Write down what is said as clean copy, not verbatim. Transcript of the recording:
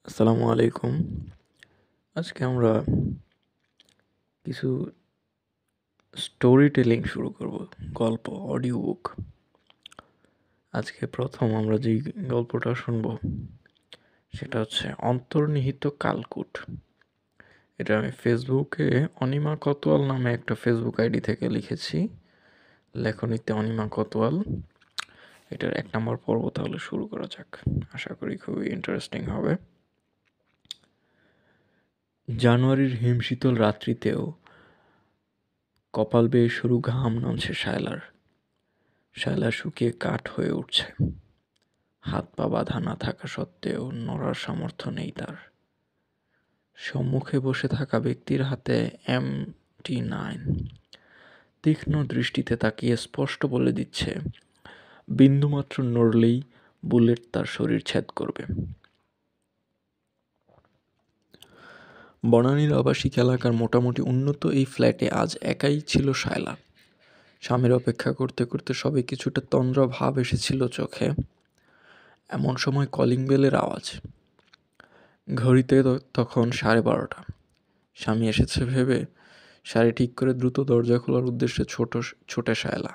আসসালামু আলাইকুম। আজকে আমরা কিছু স্টোরি টেলিং শুরু করব। গল্প, অডিও বুক। আজকে প্রথম আমরা যেই গল্পটা শুনব সেটা হচ্ছে অন্তর্নিহিত কালকূট। এটা আমি ফেসবুকে অনিমা কোতোয়াল নামে একটা ফেসবুক আইডি থেকে লিখেছি। লেখনীতে অনিমা কোতোয়াল। এটার ১ নম্বর পর্ব তাহলে শুরু করা যাক। আশা করি খুবই ইন্টারেস্টিং হবে। জানুয়ারির হিমশীতল রাত্রিতেও কপাল বেয়ে সরু ঘাম নামছে শায়লার। শায়লা শুকিয়ে কাঠ হয়ে উঠছে। হাত পা বাঁধা না থাকা সত্ত্বেও নড়ার সামর্থ্য নেই তার। সম্মুখে বসে থাকা ব্যক্তির হাতে MT9। তীক্ষ্ণ দৃষ্টিতে তাকিয়ে স্পষ্ট বলে দিচ্ছে, বিন্দুমাত্র নড়লেই বুলেট তার শরীর ছেদ করবে। বনানীর আবাসিক এলাকার মোটামুটি উন্নত এই ফ্ল্যাটে আজ একাই ছিল শায়লা। স্বামীর অপেক্ষা করতে করতে সবে কিছুটা তন্দ্রা ভাব এসেছিল চোখে। এমন সময় কলিং বেলের আওয়াজ। ঘড়িতে তখন 12:30। স্বামী এসেছে ভেবে শাড়ি ঠিক করে দ্রুত দরজা খোলার উদ্দেশ্যে ছোটে শায়লা।